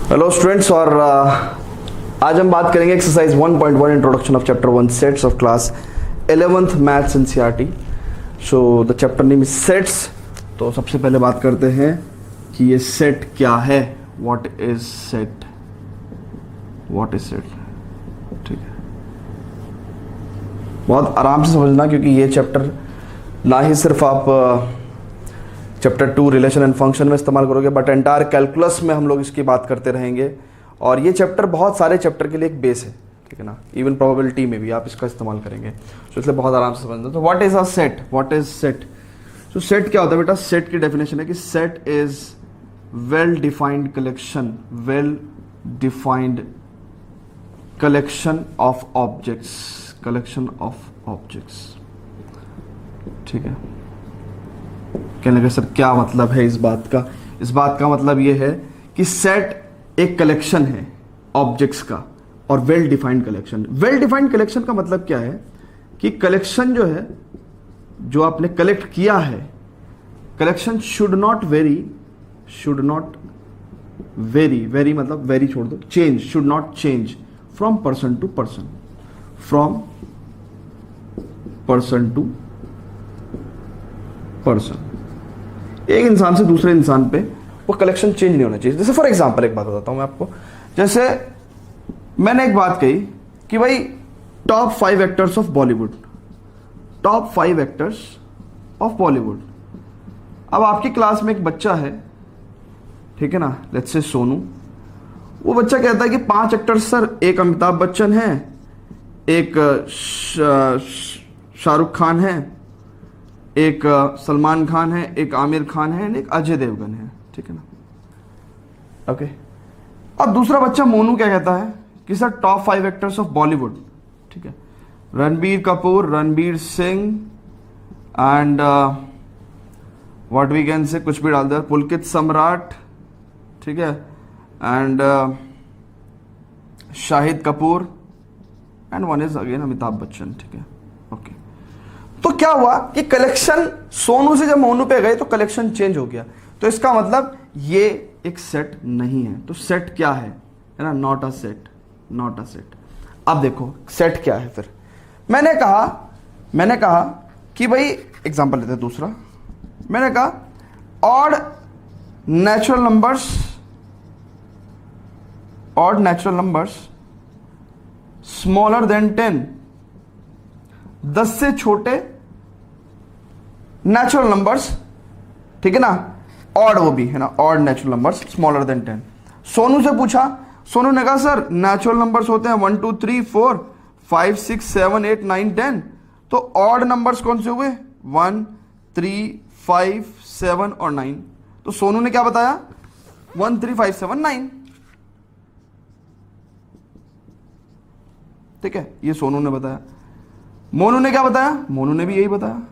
Hello students, और आज हम बात करेंगे exercise 1.1 introduction of chapter 1 sets of class 11th maths NCERT. So the chapter name is sets. तो सबसे पहले बात करते हैं कि ये सेट क्या है। What is set? What is set? ठीक है, बहुत आराम से समझना, क्योंकि ये चैप्टर ना ही सिर्फ आप चैप्टर 2 रिलेशन एंड फंक्शन में इस्तेमाल करोगे, बट एंटायर कैलकुलस में हम लोग इसकी बात करते रहेंगे। और ये चैप्टर बहुत सारे चैप्टर के लिए एक बेस है, ठीक है ना। इवन प्रोबेबिलिटी में भी आप इसका इस्तेमाल करेंगे, तो इसलिए बहुत आराम से समझना। तो what is a set? What is set? तो सेट क्या होता है बेटा? सेट की डेफिनेशन है कि set is well defined collection, well defined collection of objects, collection of objects. ठीक है, कहने का सर क्या मतलब है इस बात का? इस बात का मतलब ये है कि सेट एक कलेक्शन है ऑब्जेक्ट्स का, और well defined collection. Well defined collection का मतलब क्या है कि कलेक्शन जो है, जो आपने कलेक्ट किया है, collection should not vary, should not vary, vary मतलब वेरी छोड़ दो, change, should not change from person to person, from person to person. एक इंसान से दूसरे इंसान पे वो कलेक्शन चेंज नहीं होना चाहिए। जैसे फॉर एग्जांपल एक बात बताता हूं मैं आपको। जैसे मैंने एक बात कही कि भाई top 5 actors of Bollywood, top 5 actors of Bollywood. अब आपकी क्लास में एक बच्चा है, ठीक है ना, लेट्स से सोनू। वो बच्चा कहता है कि 5 एक्टर्स सर, एक अमिताभ बच्चन है, एक शाहरुख खान है, एक सलमान खान है, एक आमिर खान है, एक अजय देवगन है, ठीक है ना। ओके, अब दूसरा बच्चा मोनू क्या कहता है कि sir top 5 actors of Bollywood, ठीक है, Ranbir Kapoor, Ranbir Singh and what we can say, कुछ भी डाल दे, पुलकित सम्राट, ठीक है, and Shahid Kapoor and one is again Amitabh Bachchan, ठीक है। ओके, तो क्या हुआ कि कलेक्शन सोनू से जब मोनू पे गए तो कलेक्शन चेंज हो गया। तो इसका मतलब ये एक सेट नहीं है। तो सेट क्या है ना? Not a set, not a set. अब देखो सेट क्या है फिर। मैंने कहा कि भाई एग्जांपल लेते हैं दूसरा। मैंने कहा odd natural numbers, odd natural numbers smaller than 10, 10 से छोटे नेचुरल नंबर्स, ठीक है ना, ऑड वो भी है ना, odd natural numbers smaller than 10। Sonu से पूछा, सोनू ने कहा सर नेचुरल नंबर्स होते हैं 1 2 3 4 5 6 7 8 9 10। तो ऑड नंबर्स कौन से हुए? 1 3 5 7 और 9। तो सोनू ने क्या बताया? 1 3 5 7 9, ठीक है, ये सोनू ने बताया। मोनू ने क्या बताया? मोनू ने भी यही बताया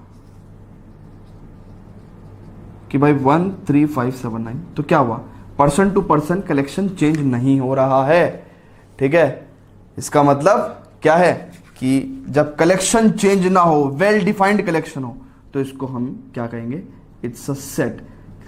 कि भाई 1 3 5 7 9। तो क्या हुआ? Person to person collection change नहीं हो रहा है, ठीक है। इसका मतलब क्या है कि जब कलेक्शन चेंज ना हो, वेल डिफाइंड कलेक्शन हो, तो इसको हम क्या कहेंगे? It's a set.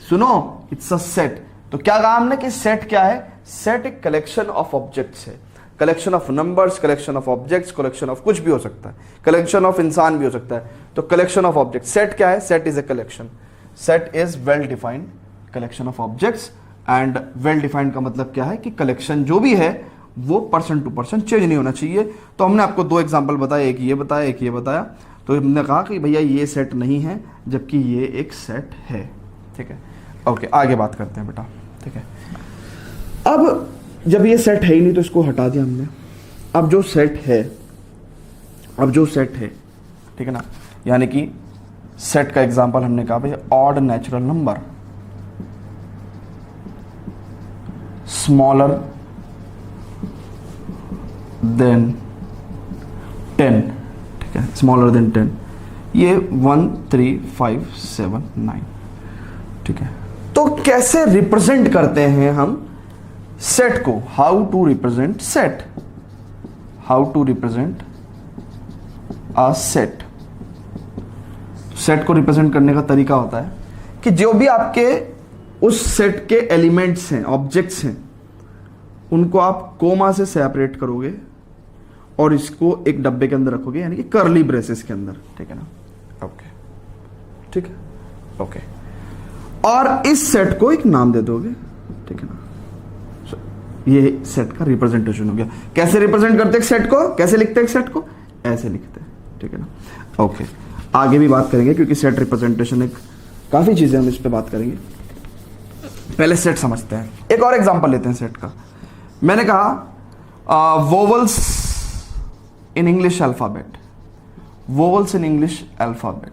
सुनो, इट्स अ सेट। तो क्या कहा हमने कि सेट क्या है? सेट एक कलेक्शन ऑफ ऑब्जेक्ट्स है, collection of numbers, collection of objects, collection of कुछ भी हो सकता है, कलेक्शन ऑफ इंसान भी हो सकता है। तो कलेक्शन ऑफ ऑब्जेक्ट, सेट क्या है? Set is a collection, set is well defined collection of objects. And well defined का मतलब क्या है कि कलेक्शन जो भी है वो पर्सन टू पर्सन चेंज नहीं होना चाहिए। तो हमने आपको 2 एग्जाम्पल बताए, एक ये बताया, एक ये बताया। तो हमने कहा कि भैया ये सेट नहीं है, जबकि ये एक सेट है, ठीक है। ओके, आगे बात करते हैं बेटा, ठीक है। अब जब ये सेट है ही नहीं तो इसको हटा दिया हमने। अब जो सेट है, अब जो सेट है, ठीक है ना, यानी कि सेट का एग्जांपल हमने कहा भाई odd natural number smaller than 10, ठीक है, स्मॉलर देन 10। ये 1 3 5 7 9, ठीक है। तो कैसे रिप्रेजेंट करते हैं हम सेट को? How to represent set, how to represent a set. Set को रिप्रेजेंट करने का तरीका होता है कि जो भी आपके उस सेट के एलिमेंट्स हैं, ऑब्जेक्ट्स हैं, उनको आप कोमा से सेपरेट करोगे और इसको एक डब्बे के अंदर रखोगे, यानी कि कर्ली ब्रेसेस के अंदर, ठीक है ना। ओके, ठीक है, ओके। और इस सेट को एक नाम दे दोगे, ठीक है ना। ये सेट का रिप्रेजेंटेशन हो गया। कैसे रिप्रेजेंट करते हैं सेट को, कैसे लिखते हैं सेट को, ऐसे लिखते हैं, ठीक है ना। ओके, आगे भी बात करेंगे क्योंकि सेट रिप्रेजेंटेशन एक काफी चीजें हम इस पे बात करेंगे। पहले सेट समझते हैं। एक और एग्जांपल लेते हैं सेट का। मैंने कहा vowels in English alphabet, vowels in English alphabet.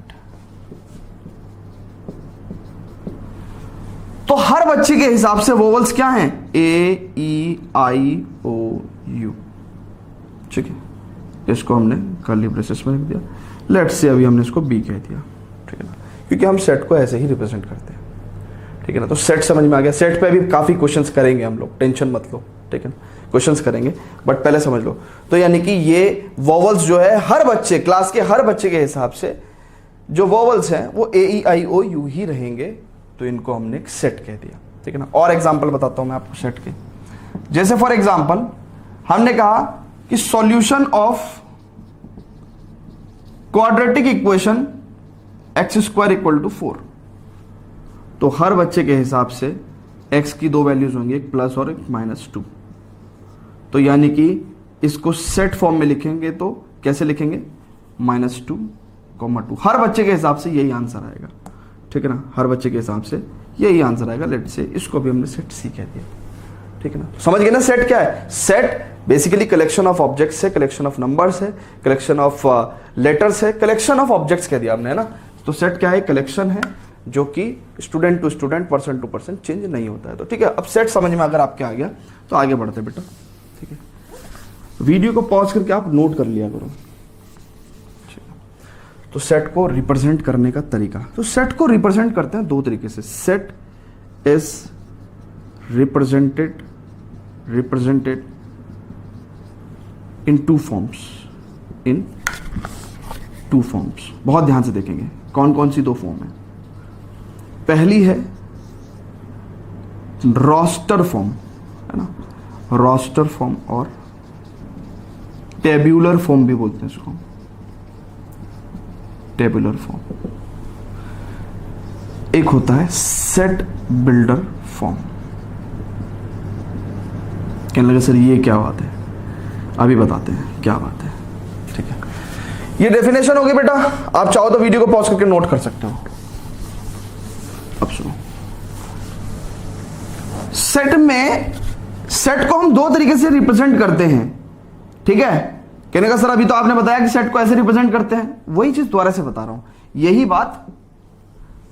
तो हर बच्चे के हिसाब से वोवल्स क्या हैं, ए ई आई ओ यू, ठीक है। इसको हमने कर्ली ब्रेसेस में लिख दिया। लेट्स से अभी हमने इसको बी कह दिया, ठीक है ना, क्योंकि हम सेट को ऐसे ही रिप्रेजेंट करते हैं, ठीक है ना। तो सेट समझ में आ गया। सेट पे भी काफी क्वेश्चंस करेंगे हम लोग, टेंशन मत लो, ठीक है ना, क्वेश्चंस करेंगे, बट पहले समझ लो। तो यानी कि ये वोवल्स जो है हर बच्चे, क्लास के हर बच्चे के हिसाब से जो वोवल्स हैं वो ए ई आई ओ यू ही रहेंगे, तो इनको हमने एक सेट कह दिया, ठीक है ना। और एग्जांपल बताता हूं मैं आपको सेट के। जैसे फॉर एग्जांपल हमने कहा कि solution of quadratic equation x square equal to 4, तो हर बच्चे के हिसाब से एक्स की दो वैल्यूज होंगी, एक प्लस और एक -2। तो यानी कि इसको सेट फॉर्म में लिखेंगे तो कैसे लिखेंगे, -2, 2। हर बच्चे के हिसाब से यही आंसर आएगा, ठीक है ना। हर बच्चे के हिसाब से यही आंसर आएगा। लेट से इसको भी हमने सेट सी कह दिया, ठीक है ना। समझ गए ना सेट क्या है। Set basically collection of objects है, कलेक्शन ऑफ नंबर्स है, कलेक्शन ऑफ लेटर्स है, कलेक्शन ऑफ ऑब्जेक्ट्स कह दिया हमने, है ना। तो सेट क्या है, कलेक्शन है जो कि student to student, person to person change नहीं होता है। तो ठीक है, अब सेट समझ में अगर आपके आ गया तो आगे बढ़ते बेटा, ठीक है। वीडियो को पॉज करके आप नोट कर लिया करो। तो सेट को रिप्रेजेंट करने का तरीका, तो सेट को रिप्रेजेंट करते हैं दो तरीके से। Set is represented in two forms, बहुत ध्यान से देखेंगे कौन कौन सी दो फॉर्म है। पहली है रोस्टर फॉर्म, है ना, रोस्टर फॉर्म, और टेब्यूलर फॉर्म भी बोलते हैं इसको, टेबुलर फॉर्म। एक होता है सेट बिल्डर फॉर्म। कहने लगे सर ये क्या बात है, अभी बताते हैं क्या बात है, ठीक है। ये डेफिनेशन होगी बेटा, आप चाहो तो वीडियो को पॉज करके नोट कर सकते हो। अब सुनो, सेट को हम दो तरीके से रिप्रेजेंट करते हैं, ठीक है। कहने का सर अभी तो आपने बताया कि सेट को ऐसे रिप्रेजेंट करते हैं, वही चीज दोबारा से बता रहा हूं, यही बात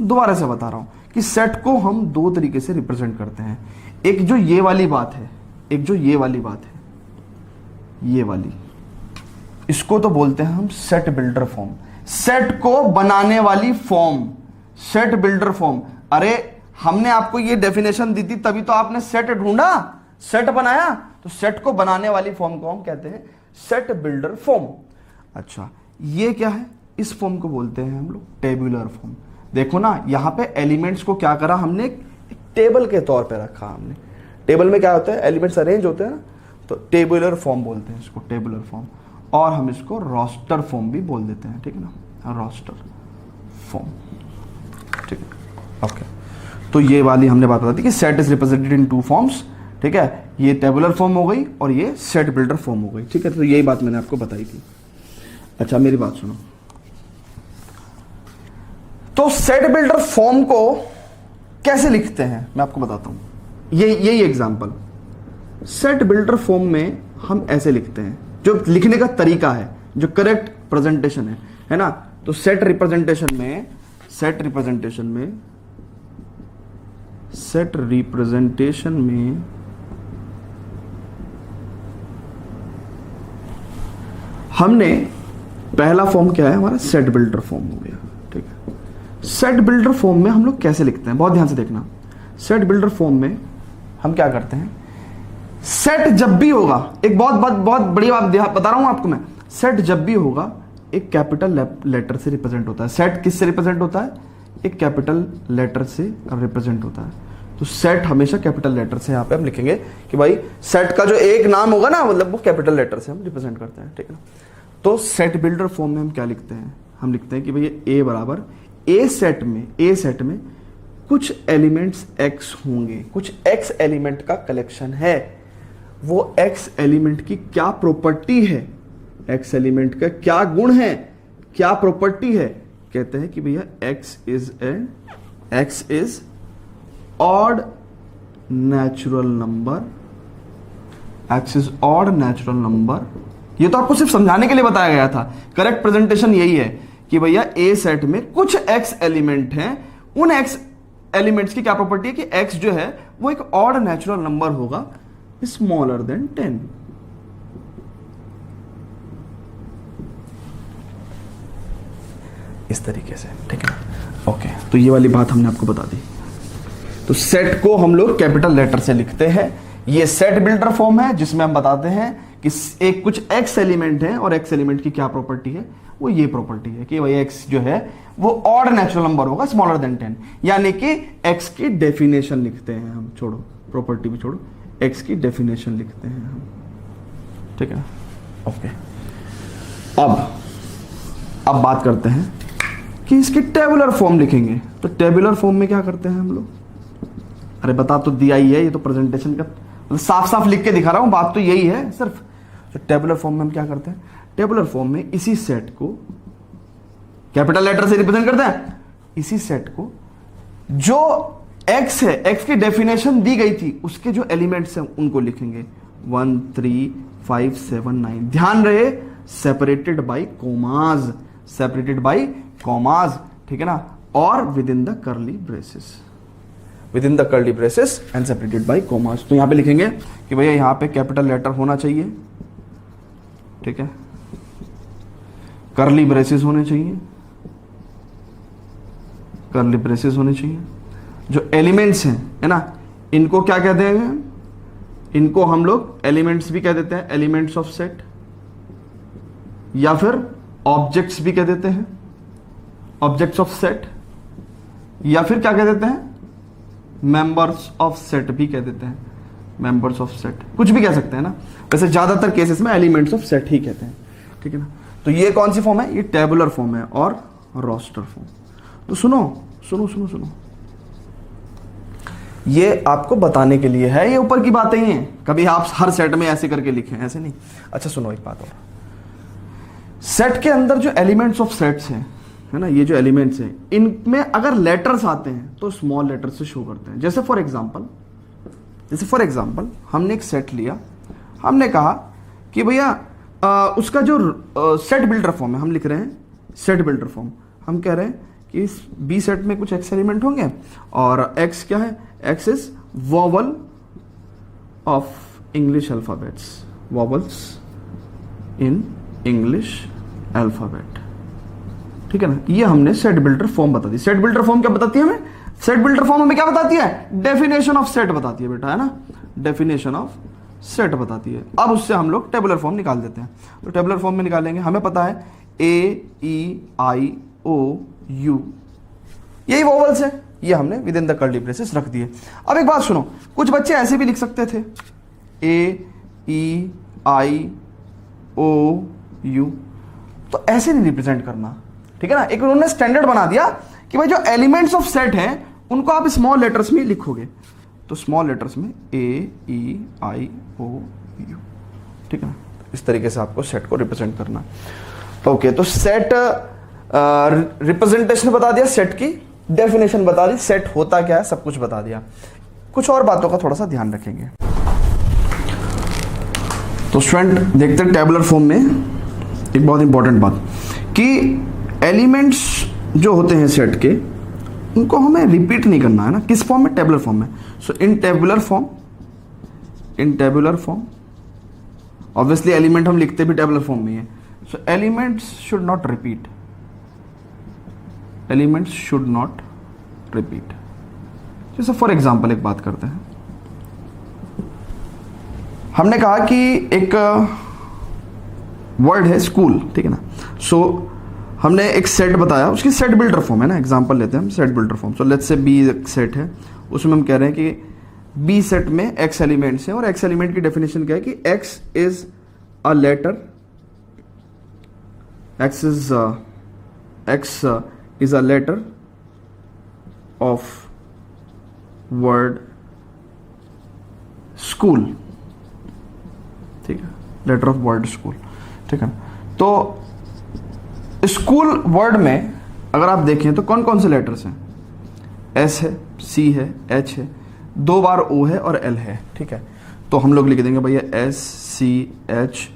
दोबारा से बता रहा हूं कि सेट को हम दो तरीके से रिप्रेजेंट करते हैं। एक जो ये वाली बात है, एक जो ये वाली बात है, ये वाली, इसको तो बोलते हैं हम सेट बिल्डर फॉर्म, सेट को बनाने वाली फॉर्म, सेट बिल्डर फॉर्म। अरे हमने आपको ये डेफिनेशन दी थी तभी तो आपने सेट ढूंढा, सेट बनाया, तो सेट को बनाने वाली फॉर्म को हम कहते हैं सेट बिल्डर फॉर्म। अच्छा, ये क्या है, इस फॉर्म को बोलते हैं हम लोग टेबुलर फॉर्म। देखो ना, यहां पे एलिमेंट्स को क्या करा हमने, एक टेबल के तौर पे रखा हमने। टेबल में क्या होता है, एलिमेंट्स अरेंज होते हैं ना, तो टेबुलर फॉर्म बोलते हैं इसको, टेबुलर फॉर्म। और हम इसको रोस्टर फॉर्म भी बोल देते हैं, ठीक है ना, रोस्टर फॉर्म, ठीक है, ओके। तो ये वाली हमने बात बता दी कि set is represented in two forms, ठीक है। ये टेबुलर फॉर्म हो गई और ये सेट बिल्डर फॉर्म हो गई, ठीक है। तो यही बात मैंने आपको बताई थी। अच्छा मेरी बात सुनो, तो सेट बिल्डर फॉर्म को कैसे लिखते हैं मैं आपको बताता हूं। यही एग्जांपल, सेट बिल्डर फॉर्म में हम ऐसे लिखते हैं, जो लिखने का तरीका है, जो करेक्ट प्रेजेंटेशन है ना। तो सेट रिप्रेजेंटेशन में हमने पहला फॉर्म क्या है हमारा, सेट बिल्डर फॉर्म हो गया, ठीक है। सेट बिल्डर फॉर्म में हम लोग कैसे लिखते हैं, बहुत ध्यान से देखना। सेट बिल्डर फॉर्म में हम क्या करते हैं, सेट जब भी होगा, एक बहुत बड़ी बात बता रहा हूं आपको मैं, सेट जब भी होगा एक कैपिटल लेटर से रिप्रेजेंट होता है। सेट किससे रिप्रेजेंट होता है, एक कैपिटल लेटर से रिप्रेजेंट होता है। तो सेट हमेशा कैपिटल लेटर से यहाँ पे हम लिखेंगे कि भाई सेट का जो एक नाम होगा ना, मतलब वो कैपिटल लेटर से हम रिप्रेजेंट करते हैं, ठीक है ना। तो सेट बिल्डर फॉर्म में हम क्या लिखते हैं, हम लिखते हैं कि भाई ए बराबर ए सेट में कुछ एलिमेंट्स एक्स होंगे, कुछ एक्स एलिमेंट का कलेक्शन है। वो एक्स एलिमेंट की क्या प्रॉपर्टी है, एक्स एलिमेंट का क्या गुण है, क्या प्रॉपर्टी है, कहते हैं कि भैया x is odd natural number, x is odd natural number. ये तो आपको सिर्फ समझाने के लिए बताया गया था, करेक्ट प्रेजेंटेशन यही है कि भैया ए सेट में कुछ एक्स एलिमेंट हैं, उन एक्स एलिमेंट्स की क्या प्रॉपर्टी है कि एक्स जो है वो एक ऑड नेचुरल नंबर होगा स्मॉलर देन 10। इस तरीके से, ठीक है, ओके। तो ये वाली बात हमने आपको बता दी। तो सेट को हम लोग कैपिटल लेटर से लिखते हैं। ये सेट बिल्डर फॉर्म है जिसमें हम बताते हैं कि एक कुछ एक्स एलिमेंट है और एक्स एलिमेंट की क्या प्रॉपर्टी है, वो ये प्रॉपर्टी है कि भाई एक्स जो है वो ऑड नेचुरल नंबर होगा स्मॉलर देन 10, यानी कि एक्स की डेफिनेशन लिखते हैं हम, छोड़ो प्रॉपर्टी भी छोड़ो, एक्स की डेफिनेशन लिखते हैं हम, ठीक है, ओके। अब बात करते हैं कि इसकी टेबुलर फॉर्म लिखेंगे। तो टेबुलर फॉर्म में क्या करते हैं हम लोग, अरे बता तो दिया ही है, ये तो प्रेजेंटेशन का मतलब साफ साफ लिख के दिखा रहा हूं, बात तो यही है सिर्फ। तो टेबुलर फॉर्म में हम क्या करते हैं, टेबुलर फॉर्म में इसी सेट को कैपिटल लेटर से रिप्रेजेंट करते हैं, इसी सेट को जो एक्स है, एक्स की डेफिनेशन दी गई थी, उसके जो एलिमेंट्स हैं उनको लिखेंगे 1 3 5 7 9। ध्यान रहे separated by commas, separated by commas, ठीक है ना, और with in the curly braces, with in the curly braces and separated by commas. तो यहां पे लिखेंगे कि भैया यहां पे कैपिटल लेटर होना चाहिए, ठीक है, कर्ली ब्रेसेस होने चाहिए, कर्ली ब्रेसेस होने चाहिए। जो एलिमेंट्स हैं, है ना, इनको क्या कहते हैं, इनको हम लोग एलिमेंट्स भी कह देते हैं, एलिमेंट्स ऑफ सेट, या फिर ऑब्जेक्ट्स भी कह देते हैं, ऑब्जेक्ट्स ऑफ सेट, या फिर क्या कह देते हैं, मेंबर्स ऑफ सेट भी कह देते हैं, मेंबर्स ऑफ सेट, कुछ भी कह सकते हैं ना। वैसे ज्यादातर केसेस में एलिमेंट्स ऑफ सेट ही कहते हैं, ठीक है ना। तो ये कौन सी फॉर्म है, ये टेबुलर फॉर्म है और रोस्टर फॉर्म। तो सुनो सुनो सुनो सुनो, ये आपको बताने के लिए है, ये ऊपर की बातें ही हैं, कभी आप हर सेट में ऐसे करके लिखें, ऐसे नहीं। अच्छा सुनो एक बात और, सेट के अंदर जो एलिमेंट्स ऑफ सेट्स हैं, है ना, ये जो एलिमेंट्स हैं, इनमें अगर लेटर्स आते हैं तो स्मॉल लेटर से शो करते हैं। जैसे फॉर एग्जांपल हमने एक सेट लिया, हमने कहा कि भैया उसका जो सेट बिल्डर फॉर्म है, हम लिख रहे हैं सेट बिल्डर फॉर्म, हम कह रहे हैं कि इस बी सेट में कुछ एक्स एलिमेंट होंगे और एक्स क्या है, x is vowel of English alphabets, vowels in English alphabet, ठीक है ना। ये हमने सेट बिल्डर फॉर्म बता दी। सेट बिल्डर फॉर्म क्या बताती है हमें, सेट बिल्डर फॉर्म हमें क्या बताती है, डेफिनेशन ऑफ सेट बताती है बेटा, है ना, डेफिनेशन ऑफ सेट बताती है। अब उससे हम लोग टेबुलर फॉर्म निकाल देते हैं। तो टेबुलर फॉर्म में निकालेंगे, हमें पता है ए ई आई ओ यू, यही वोवल्स है, ये हमने with in the curly braces रख दिए। अब एक बात सुनो, कुछ बच्चे ऐसे भी लिख सकते थे ए ई आई ओ यू, तो ऐसे नहीं रिप्रेजेंट करना, ठीक है ना। एक उन्होंने स्टैंडर्ड बना दिया कि भाई जो एलिमेंट्स ऑफ सेट हैं उनको आप स्मॉल लेटर्स में लिखोगे, तो स्मॉल लेटर्स में ए ई आई ओ यू, ठीक है ना। इस तरीके से आपको सेट को रिप्रेजेंट करना। ओके, तो सेट रिप्रेजेंटेशन बता दिया, सेट की डेफिनेशन बता दी, सेट होता क्या है सब कुछ बता दिया। कुछ और बातों का थोड़ा सा ध्यान रखेंगे। तो स्टूडेंट देखते हैं टेबुलर फॉर्म में एक बहुत इंपॉर्टेंट बात कि एलिमेंट्स जो होते हैं सेट के, उनको हमें रिपीट नहीं करना है ना। किस फॉर्म में, टेबुलर फॉर्म में। So in tabular form obviously element हम लिखते भी टेबुलर फॉर्म में है। So elements should not repeat, elements should not repeat. जैसे फॉर एग्जाम्पल एक बात करते हैं, हमने कहा कि एक वर्ड है स्कूल, ठीक है ना। सो हमने एक सेट बताया, उसकी सेट बिल्डर फॉर्म है ना, एग्जांपल लेते हैं हम, set builder form. So let's say B एक सेट है उसमें हम कह रहे हैं कि बी सेट में एक्स एलिमेंट्स हैं और एक्स एलिमेंट की डेफिनेशन क्या है कि x is a letter, x is a letter of word school, ठीक है, लेटर ऑफ वर्ड स्कूल, ठीक है। तो स्कूल वर्ड में अगर आप देखें तो कौन कौन से लेटर्स हैं, एस है, सी है, एच है, 2 बार ओ है और एल है, ठीक है। तो हम लोग लिख देंगे भैया एस सी एच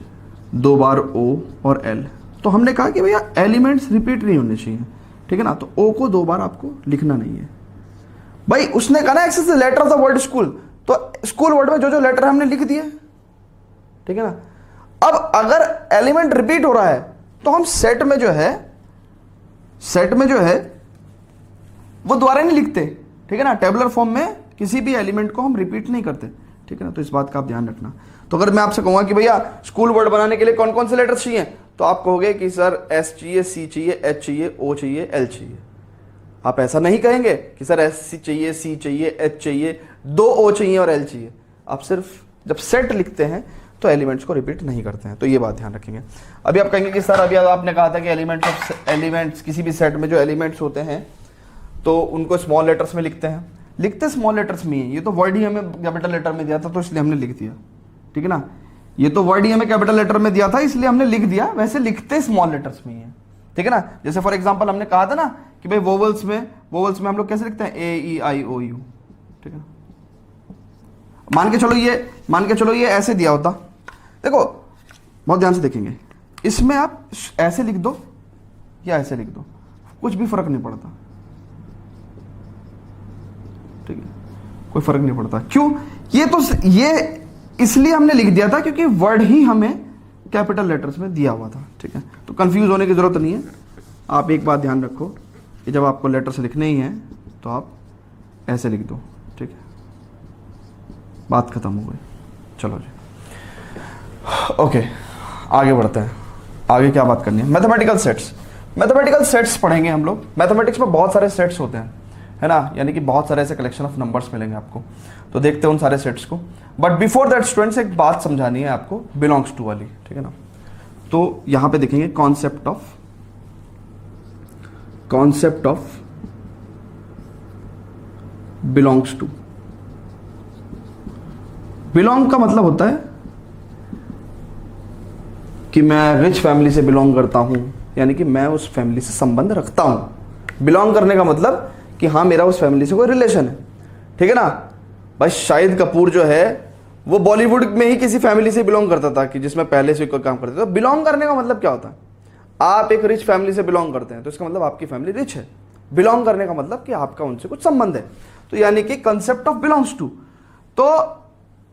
2 बार ओ और एल। तो हमने कहा कि भैया एलिमेंट्स रिपीट नहीं होने चाहिए, ठीक है ना, तो ओ को 2 बार आपको लिखना नहीं है। भाई उसने कहा ना x is the letter of the word school, तो स्कूल वर्ड में जो जो लेटर हमने लिख दिए, ठीक है ना। अब अगर एलिमेंट रिपीट हो रहा है तो हम सेट में जो है वो दोबारा नहीं लिखते, ठीक है ना। टेबुलर फॉर्म में किसी भी एलिमेंट को हम रिपीट नहीं करते, ठीक है ना। तो इस बात का आप ध्यान रखना। तो अगर मैं आपसे कहूंगा कि भैया स्कूल वर्ड बनाने के लिए कौन कौन से लेटर्स चाहिए, तो आप कहोगे कि सर एस चाहिए, सी चाहिए, एच चाहिए, ओ चाहिए, एल चाहिए। आप ऐसा नहीं कहेंगे कि सर एस सी चाहिए, सी चाहिए, एच चाहिए, 2 ओ चाहिए और एल चाहिए। आप सिर्फ जब सेट लिखते हैं तो एलिमेंट्स को रिपीट नहीं करते हैं, तो ये बात ध्यान रखेंगे। अभी आप कहेंगे कि सर अभी आपने कहा था कि एलिमेंट्स किसी भी सेट में जो एलिमेंट्स होते हैं तो उनको स्मॉल लेटर्स में लिखते स्मॉल लेटर्स में ही। ये तो वर्ड ही हमें कैपिटल लेटर में दिया था तो इसलिए हमने लिख दिया, ठीक है ना। ये तो वर्ड ही हमें कैपिटल लेटर में दिया था इसलिए हमने लिख दिया, वैसे लिखते स्मॉल लेटर्स में ही है, ठीक है ना। जैसे फॉर एग्जांपल हमने कहा था ना कि भाई वोवल्स में हम लोग कैसे लिखते हैं, ए ई आई ओ यू, ठीक है ना। मान के चलो ये ऐसे दिया होता, देखो बहुत ध्यान से देखेंगे, इसमें आप ऐसे लिख दो या ऐसे लिख दो, कुछ भी फर्क नहीं पड़ता, ठीक है, कोई फर्क नहीं पड़ता। क्यों? ये इसलिए हमने लिख दिया था क्योंकि वर्ड ही हमें कैपिटल लेटर्स में दिया हुआ था, ठीक है। तो कंफ्यूज होने की जरूरत नहीं है। आप एक बात ध्यान रखो कि जब आपको लेटर्स लिखने ही हैं तो आप ऐसे लिख दो, ठीक है, बात खत्म हो गई। चलो जी, ओके, आगे बढ़ते हैं। आगे क्या बात करनी है, मैथमेटिकल सेट्स पढ़ेंगे हम लोग। मैथमेटिक्स में बहुत सारे सेट्स होते हैं, है ना, यानी कि बहुत सारे ऐसे कलेक्शन ऑफ नंबर्स मिलेंगे आपको, तो देखते हैं उन सारे सेट्स को। बट बिफोर दैट स्टूडेंट्स एक बात समझानी है आपको, बिलोंग्स टू वाली, ठीक है ना। तो यहां पे देखेंगे concept of belongs to. Belong का मतलब होता है कि मैं रिच फैमिली से बिलोंग करता हूं, यानी कि मैं उस फैमिली से संबंध रखता हूं। बिलोंग करने का मतलब कि हाँ मेरा उस फैमिली से कोई रिलेशन है, ठीक है ना। भाई शाहिद कपूर जो है वो बॉलीवुड में ही किसी फैमिली से बिलोंग करता था कि जिसमें पहले से कोई काम करते थे। तो बिलोंग करने का मतलब क्या होता है, आप एक रिच फैमिली से बिलोंग करते हैं तो इसका मतलब आपकी फैमिली रिच है। बिलोंग करने का मतलब कि आपका उनसे कुछ संबंध है, तो यानी कि कंसेप्ट ऑफ बिलोंग्स टू। तो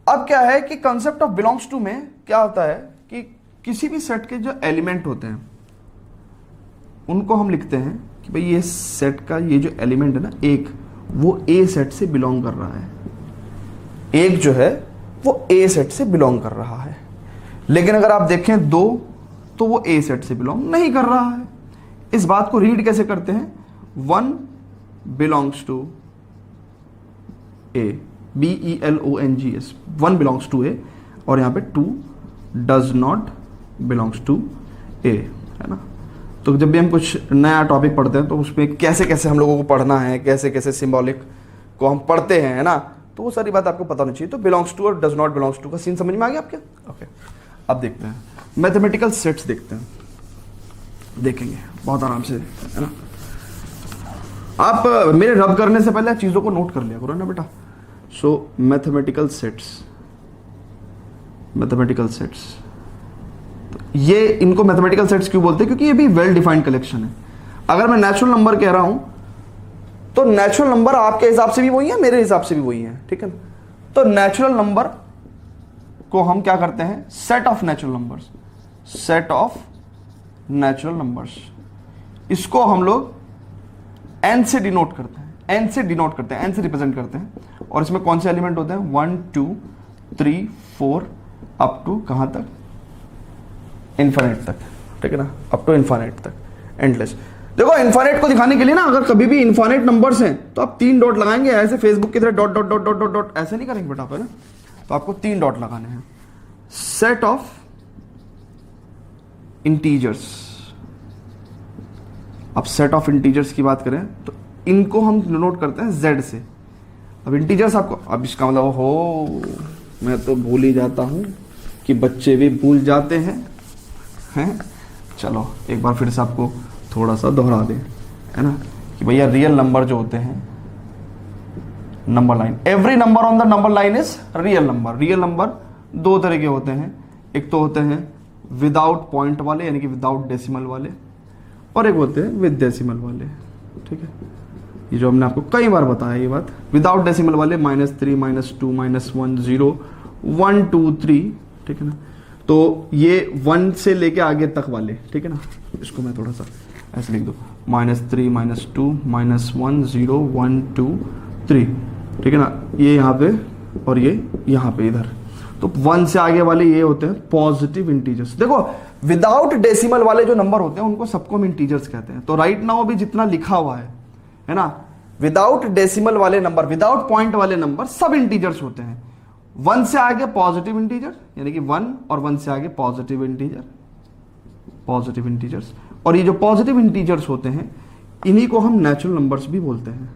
अब क्या है कि कंसेप्ट ऑफ बिलोंग्स टू में क्या होता है कि किसी भी सेट के जो एलिमेंट होते हैं उनको हम लिखते हैं कि भाई ये सेट का ये जो एलिमेंट है ना, एक वो ए सेट से बिलोंग कर रहा है, एक जो है वो ए सेट से बिलोंग कर रहा है। लेकिन अगर आप देखें 2 तो वो ए सेट से बिलोंग नहीं कर रहा है। इस बात को रीड कैसे करते हैं, 1 belongs to A, BELONGS, 1 belongs to A, और यहां पे 2 does not belongs to A, है ना। तो जब भी हम कुछ नया टॉपिक पढ़ते हैं तो उसमें कैसे कैसे हम लोगों को पढ़ना है, कैसे कैसे सिंबॉलिक को हम पढ़ते हैं, है ना, तो वो सारी बात आपको पता होनी चाहिए। तो बिलोंग्स टू और डज नॉट बिलोंग्स टू का सीन समझ में आ गया आपके? ओके, अब देखते हैं मैथमेटिकल सेट्स, देखते हैं, देखेंगे बहुत आराम से, है ना। आप मेरे रब करने से पहले चीजों को नोट कर लिया करो ना बेटा। सो मैथमेटिकल सेट्स, ये इनको मैथमेटिकल सेट्स क्यों बोलते हैं, क्योंकि ये भी वेल डिफाइंड कलेक्शन है। अगर मैं नेचुरल नंबर कह रहा हूं तो नेचुरल नंबर आपके हिसाब से भी वही है, मेरे हिसाब से भी वही है, ठीक है। तो नेचुरल नंबर को हम क्या करते हैं, सेट ऑफ नेचुरल नंबर्स, इसको हम लोग n से डिनोट करते हैं, n से रिप्रेजेंट करते हैं। और इसमें कौन से एलिमेंट होते हैं, 1 2 3 4 अप टू कहां तक, इन्फिनिट तक, ठीक है ना, अप टू इन्फिनिट तक, एंडलेस। देखो इन्फाइनाइट को दिखाने के लिए ना, अगर कभी भी इन्फाइनाइट नंबर्स हैं तो आप 3 डॉट लगाएंगे, ऐसे फेसबुक की तरह dot dot dot dot dot dot ऐसे नहीं करेंगे बेटा आप, है ना। तो आपको 3 डॉट लगाने हैं। सेट ऑफ इंटीजर्स, अब सेट ऑफ इंटीजर्स की बात करें तो इनको हम डिनोट करते हैं जेड से। अब इंटीजर्स आपको, अब इसका मतलब हो, मैं तो भूल ही जाता हूं कि बच्चे भी भूल जाते हैं। चलो एक बार फिर से आपको थोड़ा सा दोहरा दें, है ना, कि भैया रियल नंबर जो होते हैं, number line, every number on the number line is real number. Real number 2 तरह के होते हैं, एक तो होते हैं विदाउट पॉइंट वाले यानी कि विदाउट डेसिमल वाले, और एक होते हैं विद डेसिमल वाले। ठीक है, ये जो हमने आपको कई बार बताया ये बात, विदाउट डेसिमल वाले -3 -2 -1 0 1 2 3, ठीक है ना। तो ये 1 से लेके आगे तक वाले, ठीक है ना, इसको मैं थोड़ा सा ऐसे लिख दो, -3 -2 -1 0 1 2 3, ठीक है ना, ये यहाँ पे और ये यहाँ पे इधर। तो 1 से आगे वाले ये होते हैं पॉजिटिव इंटीजर्स। देखो विदाउट डेसिमल वाले जो नंबर होते हैं उनको सबको हम इंटीजर्स कहते हैं। तो राइट नाउ भी जितना लिखा हुआ है ना, विदाउट डेसिमल वाले नंबर, विदाउट पॉइंट वाले नंबर सब इंटीजर्स होते हैं। 1 से आगे पॉजिटिव इंटीजर यानी कि 1 और 1 से आगे पॉजिटिव इंटीजर, पॉजिटिव इंटीजर्स। और ये जो पॉजिटिव इंटीजर्स होते हैं इन्हीं को हम नेचुरल नंबर्स भी बोलते हैं।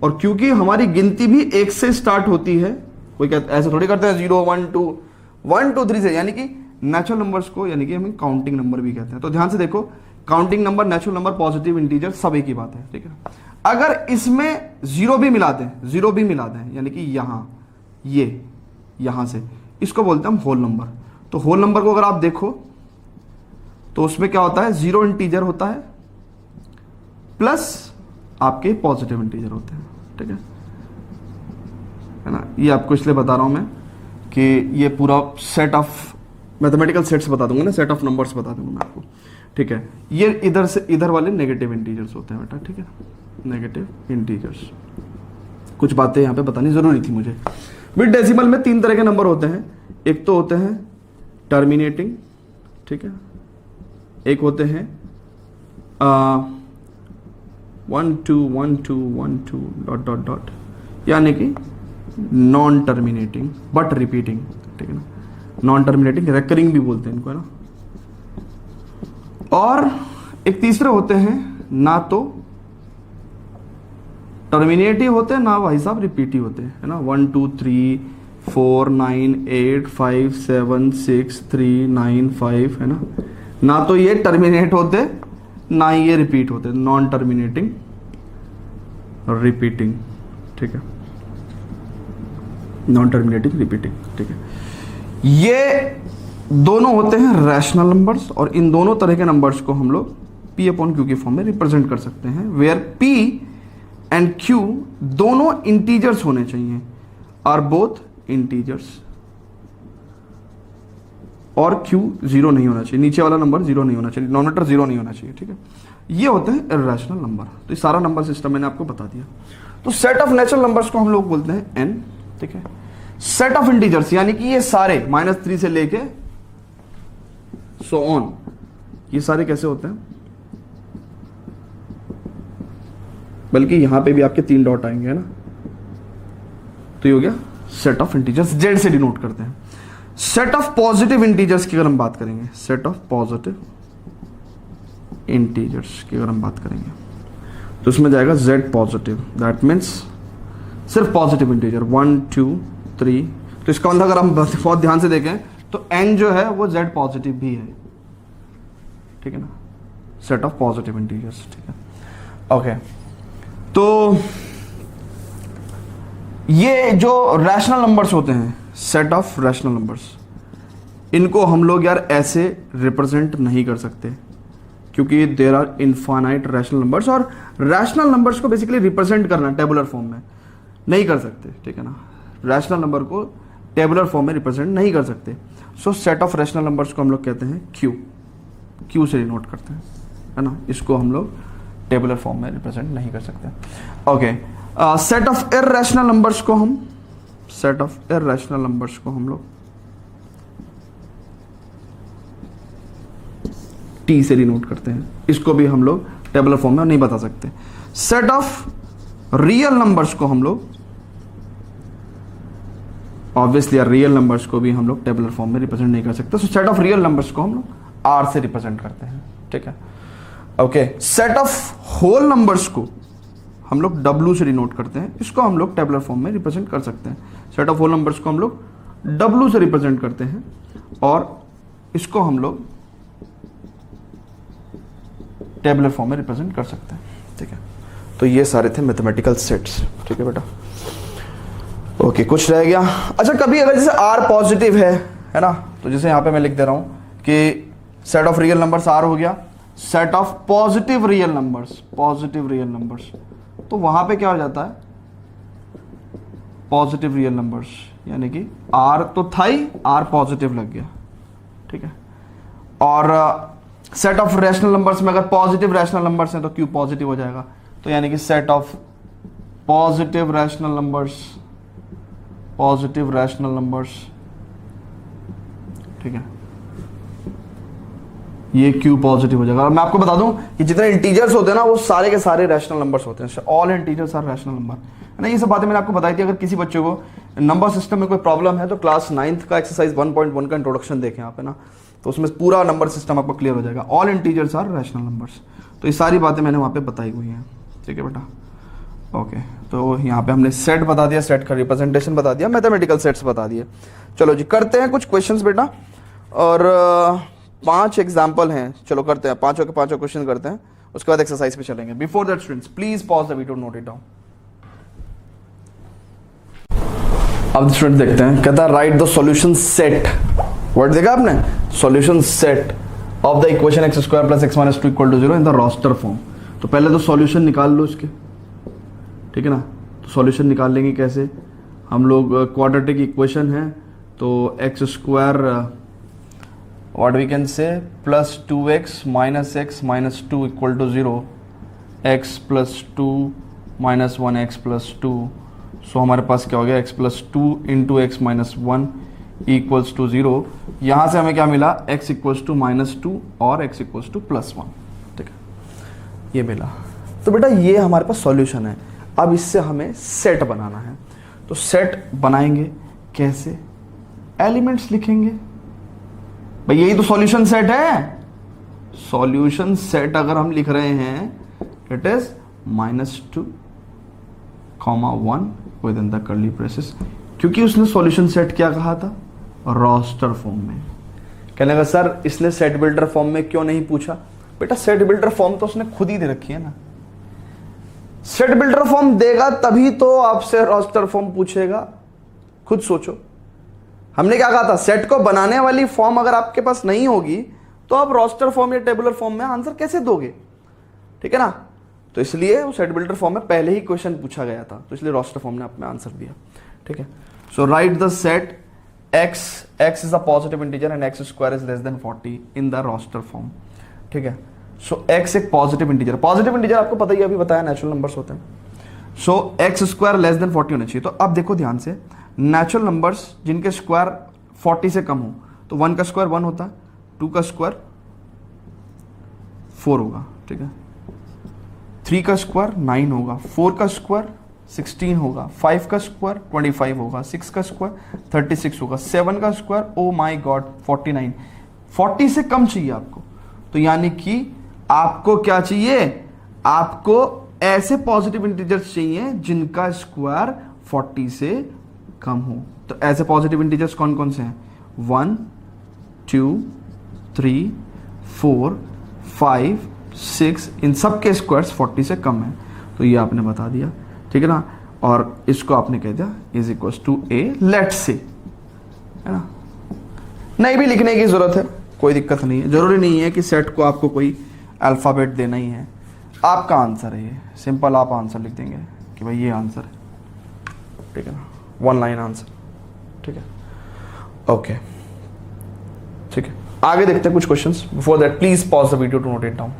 और क्योंकि हमारी गिनती भी 1 से स्टार्ट होती है, कोई कहते ऐसे थोड़ी करते हैं 0 1 2 1 2 3 से, यानी कि नेचुरल नंबर्स को यानी कि हम काउंटिंग नंबर भी कहते हैं। तो ध्यान से देखो, counting number, natural number, positive integer सब एक ही बात है, ठीक है। अगर इसमें 0 भी मिला दें, 0 भी मिला दें यानी कि यहां से, इसको बोलते हैं हम होल नंबर। तो होल नंबर को अगर आप देखो तो उसमें क्या होता है, 0 इंटीजर होता है प्लस आपके पॉजिटिव इंटीजर होते हैं, ठीक है ना। ये आपको इसलिए बता रहा हूं मैं कि ये पूरा सेट ऑफ मैथमेटिकल सेट्स बता दूंगा ना, सेट ऑफ नंबर्स बता दूंगा मैं आपको, ठीक है। ये इधर से इधर वाले नेगेटिव इंटीजर्स होते हैं बेटा, ठीक है, नेगेटिव इंटीजर्स। कुछ बातें यहां पे बतानी जरूरी थी मुझे। विद डेसिमल में 3 तरह के नंबर होते हैं, एक तो होते हैं टर्मिनेटिंग, ठीक है, एक होते हैं 1 2 1 2 1 2 डॉट डॉट डॉट, यानी कि नॉन टर्मिनेटिंग बट रिपीटिंग, ठीक है ना, नॉन टर्मिनेटिंग, रेकरिंग भी बोलते हैं इनको, है ना। और एक तीसरे होते हैं ना तो टर्मिनेटिव होते हैं ना भाई साहब रिपीटिव होते हैं, है ना। 1 2 3 4 9 8 5 7 6 3 9 5, है ना तो ये टर्मिनेट होते ना ही ये रिपीट होते, नॉन टर्मिनेटिंग रिपीटिंग, ठीक है, नॉन टर्मिनेटिंग रिपीटिंग, ठीक है। ये दोनों होते हैं रैशनल नंबर्स, और इन दोनों तरह के नंबर्स को हम लोग P/Q के फॉर्म में रिप्रेजेंट कर सकते हैं, वेयर P एंड Q दोनों इंटीजर्स होने चाहिए, आर बोथ इंटीजर्स, और Q 0 नहीं होना चाहिए, नीचे वाला नंबर 0 नहीं होना चाहिए, डिनोमिनेटर 0 नहीं होना चाहिए, ठीक है। ये होते हैं इर्रेशनल नंबर। तो ये सारा नंबर सिस्टम मैंने आपको बता दिया। तो सेट ऑफ नेचुरल नंबर्स को हम लोग बोलते हैं n, ठीक है। सेट ऑफ इंटीजर्स यानी कि ये सारे -3 से लेके सो ऑन, ये सारे कैसे होते हैं, बल्कि यहां पे भी आपके 3 डॉट आएंगे, है ना। तो ये हो गया सेट ऑफ इंटीजर्स, जेड से डिनोट करते हैं। सेट ऑफ पॉजिटिव इंटीजर्स की अगर हम बात करेंगे, सेट ऑफ पॉजिटिव इंटीजर्स की अगर हम बात करेंगे तो उसमें जाएगा जेड पॉजिटिव, दैट मीन्स सिर्फ पॉजिटिव इंटीजर 1 2 3। तो इसका मतलब अगर हम बहुत ध्यान से देखें तो n जो है वो z पॉजिटिव भी है, ठीक है ना, सेट ऑफ पॉजिटिव इंटीजर्स, ठीक है, ओके। तो ये जो रैशनल नंबर्स होते हैं, सेट ऑफ रैशनल नंबर्स, इनको हम लोग यार ऐसे रिप्रेजेंट नहीं कर सकते क्योंकि there are infinite rational numbers, और रैशनल नंबर्स को बेसिकली रिप्रेजेंट करना टेबुलर फॉर्म में नहीं कर सकते, ठीक है ना। रैशनल नंबर को टेबुलर फॉर्म में रिप्रेजेंट नहीं कर सकते। So set of rational numbers को हम लोग कहते हैं क्यू से डिनोट करते हैं, है ना। इसको हम लोग टेबुलर फॉर्म में रिप्रेजेंट नहीं कर सकते, okay. Set of irrational numbers को हम लोग टी से डिनोट करते हैं, इसको भी हम लोग टेबुलर फॉर्म में नहीं बता सकते। सेट ऑफ रियल नंबर्स को हम लोग ऑब्वियसली रियल नंबर्स को भी हम लोग टेबुलर फॉर्म में रिप्रेजेंट नहीं कर सकते, so set of real numbers को हम लोग आर से रिप्रेजेंट करते हैं, ठीक है। Okay, set of whole numbers को हम लोग W से डिनोट करते हैं, इसको हम लोग टेबुलर फॉर्म में रिप्रेजेंट कर सकते हैं। सेट ऑफ होल नंबर्स को हम लोग W से रिप्रेजेंट करते हैं और इसको हम लोग टेबुलर फॉर्म में रिप्रेजेंट कर सकते हैं, ठीक है। तो ये सारे थे मैथमेटिकल सेट्स, ठीक है बेटा। ओके, कुछ रह गया? अच्छा, कभी अगर जैसे R पॉजिटिव है ना, तो जैसे यहाँ पे मैं लिख दे रहा हूँ कि set of real numbers R हो गया, set of positive real numbers, तो वहां पे क्या हो जाता है, पॉजिटिव रियल नंबर्स, यानी कि R तो था ही, R पॉजिटिव लग गया, ठीक है। और सेट ऑफ रैशनल नंबर्स में अगर पॉजिटिव रैशनल नंबर्स हैं तो Q पॉजिटिव हो जाएगा, तो यानी कि set of positive rational numbers, ठीक है, ये Q पॉजिटिव हो जाएगा। और मैं आपको बता दूं कि जितने इंटीजर्स होते हैं ना वो सारे के सारे रैशनल नंबर्स होते हैं, all integers are rational number, है ना। ये सब बातें मैंने आपको बताई थी। अगर किसी बच्चे को नंबर सिस्टम में कोई प्रॉब्लम है तो क्लास 9th का एक्सरसाइज 1.1 का इंट्रोडक्शन देखें आप, है ना, तो उसमें पूरा नंबर सिस्टम आपको क्लियर हो जाएगा। All integers are rational numbers, तो ये सारी बातें मैंने वहाँ पे बताई हुई हैं, ठीक है बेटा। ओके, तो यहाँ पे हमने सेट बता दिया, सेट का रिप्रेजेंटेशन बता दिया, मैथमेटिकल सेट्स बता दिए। चलो जी, करते हैं कुछ क्वेश्चंस बेटा, और 5 एग्जाम्पल हैं, चलो करते हैं, पांचों के पांचों क्वेश्चन करते हैं, उसके बाद एक्सरसाइज पे चलेंगे। Before that students please pause the video, note it down. अब स्टूडेंट देखते हैं, कहता है write the solution set, word देखा आपने, solution set of the equation x square plus x minus 2 equal to 0 in the roster form. तो पहले तो सॉल्यूशन निकाल लो इसके, ठीक है ना। तो सॉल्यूशन निकाल लेंगे कैसे, हम लोग क्वाड्रेटिक इक्वेशन है, तो x square what we can say plus 2x minus 2 equal to 0, x plus 2 minus 1x plus 2, so हमारे पास क्या हो गया, x plus 2 into x minus 1 equals to 0। यहाँ से हमें क्या मिला, x equals to minus 2 और x equals to plus 1, ठीक है, ये मिला। तो बेटा ये हमारे पास सॉल्यूशन है। अब इससे हमें सेट बनाना है, तो सेट बनाएंगे कैसे, एलिमेंट्स लिखेंगे भाई, यही तो सॉल्यूशन सेट है। सॉल्यूशन सेट अगर हम लिख रहे हैं, it is -2, 1 with in the curly braces, क्योंकि उसने सॉल्यूशन सेट क्या कहा था, रोस्टर फॉर्म में। कहने लगा सर इसने सेट बिल्डर फॉर्म में क्यों नहीं पूछा, बेटा सेट बिल्डर फॉर्म तो उसने खुद ही दे रखी है ना। सेट बिल्डर फॉर्म देगा तभी तो आपसे रोस्टर फॉर्म पूछेगा, खुद सोचो। हमने क्या कहा था, सेट को बनाने वाली फॉर्म अगर आपके पास नहीं होगी तो आप रोस्टर फॉर्म या टेबुलर फॉर्म में आंसर कैसे दोगे, ठीक है ना। तो इसलिए वो सेट बिल्डर फॉर्म में पहले ही क्वेश्चन पूछा गया था, तो इसलिए रोस्टर फॉर्म ने आपने आंसर दिया, ठीक है। So right the set x is a positive integer and x square is less than 40 in the roster form, ठीक है। सो x एक पॉजिटिव इंटीजर आपको पता ही, अभी बताया नेचुरल नंबर्स होते हैं। So x square less than 40 होना चाहिए। तो अब देखो ध्यान से, नेचुरल नंबर्स जिनके स्क्वायर 40 से कम हो, तो 1 का स्क्वायर 1 होता है, 2 का स्क्वायर 4 होगा, ठीक है, 3 का स्क्वायर 9 होगा, 4 का स्क्वायर 16 होगा, 5 का स्क्वायर 25 होगा, 6 का स्क्वायर 36 होगा, 7 का स्क्वायर ओ माय गॉड 49। 40 से कम चाहिए आपको, तो यानी कि आपको क्या चाहिए, आपको ऐसे पॉजिटिव इंटीजर्स चाहिए जिनका स्क्वायर 40 से कम हो। तो ऐसे पॉजिटिव इंटीजर्स कौन कौन से हैं, 1 2 3 4 5 6, इन सब के स्क्वायर्स 40 से कम है, तो ये आपने बता दिया, ठीक है ना। और इसको आपने कह दिया is equal to A let's say, है ना। नहीं भी लिखने की जरूरत है, कोई दिक्कत नहीं है, जरूरी नहीं है कि सेट को आपको कोई अल्फाबेट देना ही है, आपका आंसर है ये, सिंपल आप आंसर लिख देंगे कि भाई ये आंसर है, ठीक है ना, 1 लाइन आंसर, ठीक है। ओके, ठीक है, आगे देखते हैं कुछ questions. Before that please pause the video to note it down.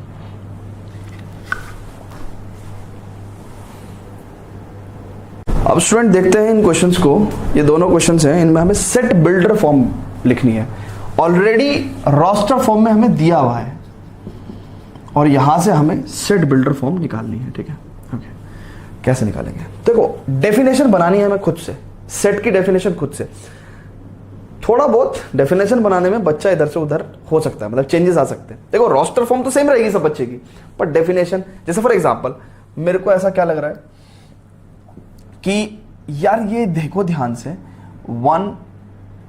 अब स्टूडेंट देखते हैं इन क्वेश्चंस को, ये दोनों क्वेश्चंस हैं, इनमें हमें सेट बिल्डर फॉर्म लिखनी है। ऑलरेडी रोस्टर फॉर्म में हमें दिया हुआ है, और यहां से हमें सेट बिल्डर फॉर्म निकालनी है, ठीक है। ओके, कैसे निकालेंगे? देखो, डेफिनेशन बनानी है हमें खुद से, सेट की डेफिनेशन खुद से। थोड़ा बहुत डेफिनेशन बनाने में बच्चा इधर से उधर हो सकता है, मतलब चेंजेस आ सकते हैं। देखो, रोस्टर फॉर्म तो सेम रहेगी सब बच्चे की, पर डेफिनेशन, जैसे फॉर एग्जांपल मेरे को ऐसा क्या लग रहा है कि यार ये देखो ध्यान से 1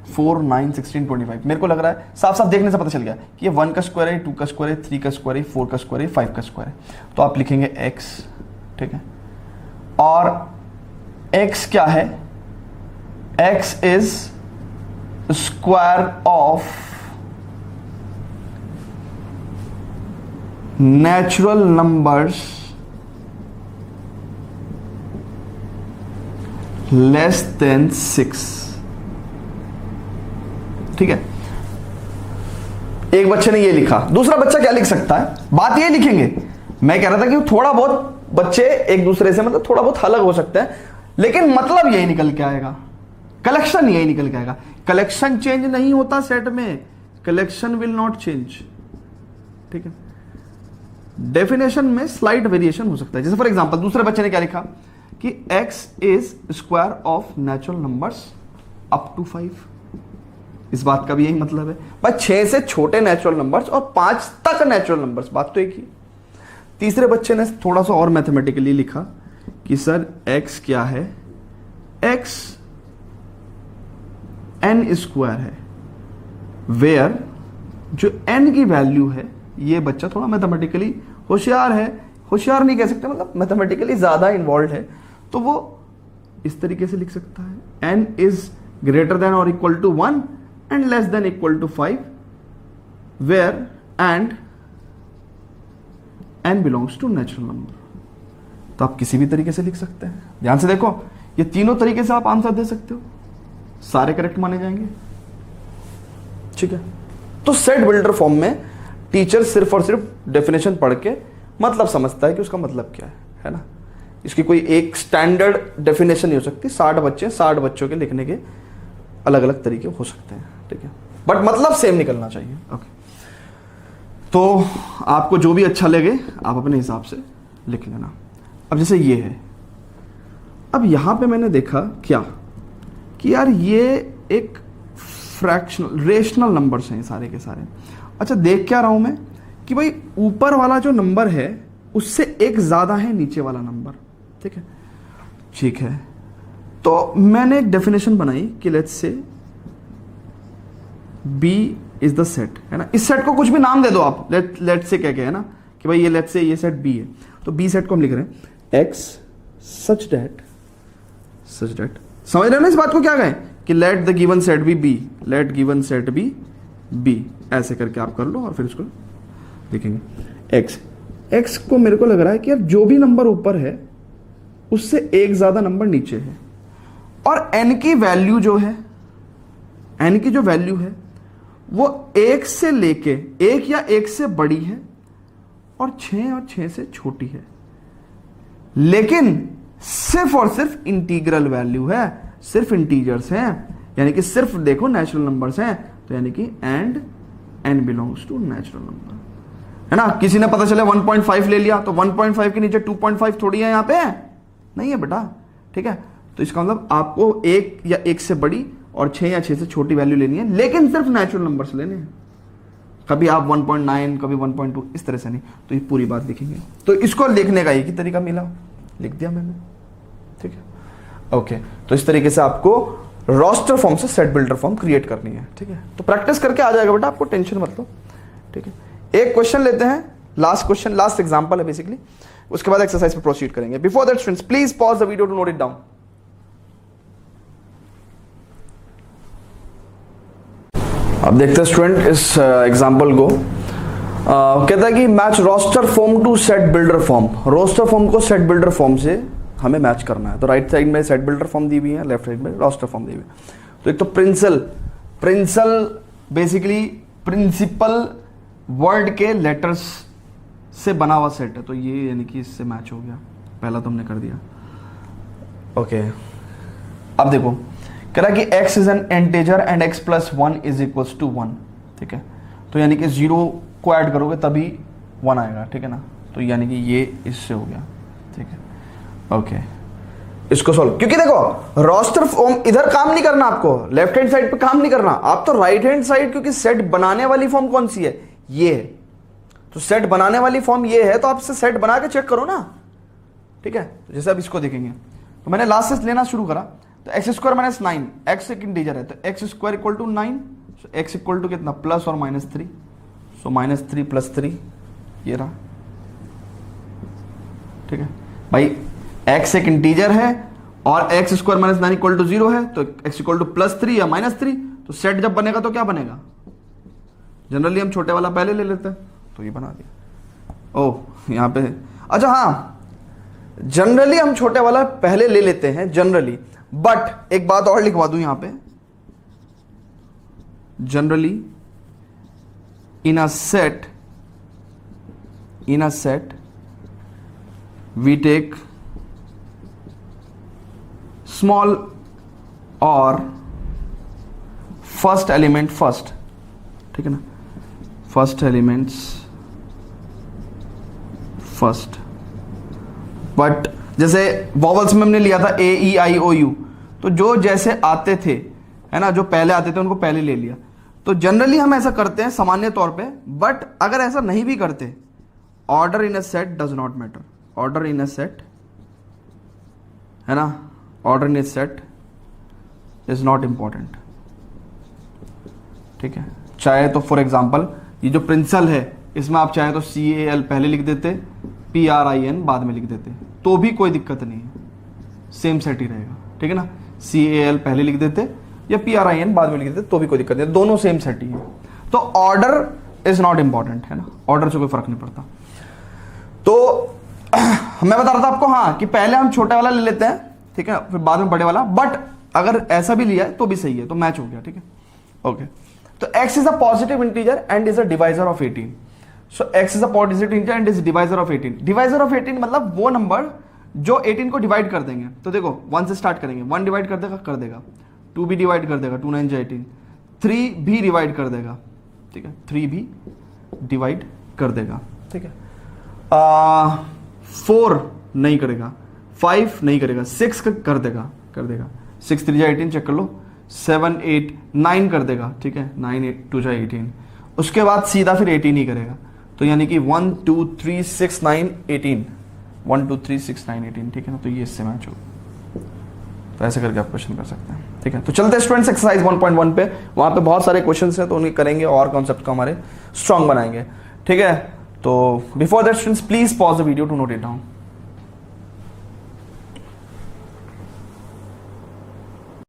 4 9 16 25, मेरे को लग रहा है साफ साफ देखने से पता चल गया कि ये 1 का स्क्वायर है, 2 का स्क्वायर है, 3 का स्क्वायर है, 4 का स्क्वायर है, 5 का स्क्वायर है। तो आप लिखेंगे x, ठीक है। और x क्या है? x is square of natural numbers less than 6, ठीक है। एक बच्चे ने ये लिखा, दूसरा बच्चा क्या लिख सकता है? बात ये लिखेंगे, मैं कह रहा था कि थोड़ा बहुत बच्चे एक दूसरे से मतलब थोड़ा बहुत अलग हो सकते हैं, लेकिन मतलब यही निकल के आएगा, कलेक्शन यही निकल के आएगा। कलेक्शन चेंज नहीं होता सेट में, कलेक्शन विल नॉट चेंज, ठीक है। डेफिनेशन में स्लाइट वेरिएशन हो सकता है। जैसे फॉर एग्जांपल दूसरे बच्चे ने क्या लिखा कि x is square of natural numbers up to 5। इस बात का भी यही मतलब है भाई, 6 से छोटे नेचुरल नंबर्स और 5 तक नेचुरल नंबर्स, बात तो एक ही। तीसरे बच्चे ने थोड़ा सा और मैथमेटिकली लिखा कि सर x क्या है? x n स्क्वायर है, वेयर जो n की वैल्यू है, ये बच्चा थोड़ा मैथमेटिकली होशियार है, होशियार नहीं कह सकते, मतलब मैथमेटिकली ज्यादा इन्वॉल्व है, तो वो इस तरीके से लिख सकता है n इज ग्रेटर देन और equal to 1 and less than equal to 5 where and n belongs to natural number. तो आप किसी भी तरीके से लिख सकते हैं। ध्यान से देखो, ये तीनों तरीके से आप आंसर दे सकते हो, सारे करेक्ट माने जाएंगे, ठीक है। तो सेट बिल्डर फॉर्म में टीचर सिर्फ और सिर्फ डेफिनेशन पढ़ के मतलब समझता है कि उसका मतलब क्या है ना। इसकी कोई एक स्टैंडर्ड डेफिनेशन नहीं हो सकती। 60 बच्चों के लिखने के अलग अलग तरीके हो सकते हैं, ठीक है, बट मतलब सेम निकलना चाहिए। ओके, तो आपको जो भी अच्छा लगे आप अपने हिसाब से लिख लेना। अब जैसे ये है, अब यहां पे मैंने देखा क्या कि यार ये एक फ्रैक्शनल रेशनल नंबर्स हैं सारे के सारे। अच्छा, देख क्या रहा हूं मैं कि भाई ऊपर वाला जो नंबर है उससे एक ज्यादा है नीचे वाला नंबर, ठीक है, ठीक है। तो मैंने एक डेफिनेशन बनाई कि let's say B is the set, है ना। इस सेट को कुछ भी नाम दे दो आप, लेट से क्या क्या है ना कि भाई ये लेट से ये सेट B है, तो B सेट को हम लिख रहे हैं X सच डेट समझ रहे हो ना इस बात को? क्या कहें कि let the given set be B, let given set be B, ऐसे करके आप कर लो और फिर उसको लिखेंगे x को मेरे को लग रहा है कि यार जो भी नंबर ऊपर है उससे एक ज्यादा नंबर नीचे है, और n की वैल्यू जो है, n की जो वैल्यू है वो 1 से लेके 1 या 1 से बड़ी है और 6 से छोटी है, लेकिन सिर्फ और सिर्फ इंटीग्रल वैल्यू है, सिर्फ इंटीजर्स हैं, यानी कि सिर्फ देखो नेचुरल नंबर्स हैं, तो यानी कि and n belongs to natural number, है ना। किसी ने पता चले 1.5 ले लिया तो 1.5 के नीचे 2.5 थोड़ी है, यहां पे है नहीं है बेटा, ठीक है। तो इसका मतलब आपको 1 या 1 से बड़ी और 6 या 6 से छोटी वैल्यू लेनी है, लेकिन सिर्फ नेचुरल नंबर्स लेने हैं। कभी आप 1.9 कभी 1.2 इस तरह से नहीं, तो ये पूरी बात लिखेंगे। तो इसको लिखने का एक ही तरीका मिला, लिख दिया मैंने, ठीक है। ओके, तो इस तरीके से आपको रोस्टर फॉर्म से सेट बिल्डर फॉर्म क्रिएट करनी है, ठीक है। तो प्रैक्टिस करके आ जाएगा बेटा, आपको टेंशन मत लो, ठीक है। एक क्वेश्चन लेते हैं, लास्ट क्वेश्चन, लास्ट एग्जांपल है बेसिकली, उसके बाद एक्सरसाइज पे प्रोसीड करेंगे। Before that students please pause the video to note it down. अब देखते हैं स्टूडेंट इस एग्जांपल को। कहता है कि match roster form to set builder form. Roster form को सेट बिल्डर फॉर्म से हमें मैच करना है। तो राइट साइड में सेट बिल्डर फॉर्म दी हुई है, लेफ्ट साइड में रोस्टर फॉर्म दी हुई है। तो एक तो प्रिंसिपल बेसिकली प्रिंसिपल वर्ड के लेटर्स से बना हुआ सेट है, तो ये यानी कि इससे मैच हो गया, पहला तो हमने कर दिया। ओके, अब देखो कह रहा है कि x is an integer and x + 1 is equals to 1, ठीक है। तो यानी कि 0 को ऐड करोगे तभी 1 आएगा, ठीक है ना। तो यानी कि ये इससे हो गया, ठीक है, ओके। इसको सॉल्व, क्योंकि देखो रोस्टर फॉर्म इधर काम नहीं करना, आपको लेफ्ट हैंड साइड पे काम नहीं करना, आप तो राइट हैंड साइड, क्योंकि सेट बनाने वाली फॉर्म कौन सी है, ये है। तो सेट बनाने वाली फॉर्म ये है, तो आप इसे सेट बना के चेक करो ना, ठीक है। तो जैसे अब इसको देखेंगे, तो मैंने लास्ट से लेना शुरू करा, तो एक्स स्क्वायर माइनस 9, एक्स एक इंटीजर है, तो x square equal to 9, so x equal to कितना, प्लस और -3, सो -3 + 3 ये रहा, ठीक है भाई। एक्स एक इंटीजर है और x square minus 9 equal to 0 है, तो एक्स इक्वल टू +3 या -3, तो सेट जब बनेगा तो क्या बनेगा, जनरली हम छोटे वाला पहले ले लेते हैं, तो ये बना दिया। ओह यहाँ पे, अच्छा हाँ, जनरली हम छोटे वाला पहले ले लेते हैं जनरली, बट एक बात और लिखवा दूं यहां पे, generally in a set we take small और फर्स्ट एलिमेंट फर्स्ट, ठीक है ना, फर्स्ट एलिमेंट्स फर्स्ट। बट जैसे वॉवल्स में हमने लिया था ए ई आई ओ यू, तो जो जैसे आते थे, है ना, जो पहले आते थे उनको पहले ले लिया। तो जनरली हम ऐसा करते हैं सामान्य तौर पे, बट अगर ऐसा नहीं भी करते, order in a set does not matter, order in a set, है ना, order in a set is not important, ठीक है। चाहे तो फॉर एग्जाम्पल ये जो प्रिंसिपल है, इसमें आप चाहे तो CAL पहले लिख देते, PRIN बाद में लिख देते, तो भी कोई दिक्कत नहीं है, सेम सेट ही रहेगा, ठीक है ना। CAL पहले लिख देते या PRIN बाद में लिख देते, तो भी कोई दिक्कत नहीं, दोनों सेम सेट ही है। तो ऑर्डर इज नॉट इंपॉर्टेंट, है ना, ऑर्डर से कोई फर्क नहीं पड़ता। तो मैं बता रहा था आपको, हाँ, कि पहले हम छोटा वाला ले लेते हैं, ठीक है, फिर बाद में बड़े वाला, बट अगर ऐसा भी लिया है तो भी सही है, तो मैच हो गया, ठीक है, ओके। तो x is a positive integer and is a divisor of 18। So x is a positive integer and is divisor of 18। Divisor of 18 मतलब वो नंबर जो 18 को डिवाइड कर देंगे। तो देखो 1 से स्टार्ट करेंगे, 1 डिवाइड कर देगा, 2 भी डिवाइड कर देगा, 2 9 18, 3 भी डिवाइड कर देगा, ठीक है, 3 भी डिवाइड कर देगा, ठीक है। 4 नहीं करेगा, 5 नहीं करेगा, 6 कर देगा, 6 3 18 चेक कर लो, 7 8 9 कर देगा, ठीक है, 9 8 2 18, उसके बाद सीधा फिर 18 ही करेगा। तो यानी कि 1 2 3 6 9 18, 1 2 3 6 9 18, ठीक है ना। तो ये इससे मैच हो, तो ऐसे करके आप क्वेश्चन कर सकते हैं, ठीक है। तो चलते हैं स्टूडेंट्स एक्सरसाइज 1.1 पे, वहां पे बहुत सारे क्वेश्चंस हैं, तो उन्हें करेंगे और कॉन्सेप्ट को हमारे स्ट्रांग बनाएंगे, ठीक है। तो before that students please pause the video to note it down.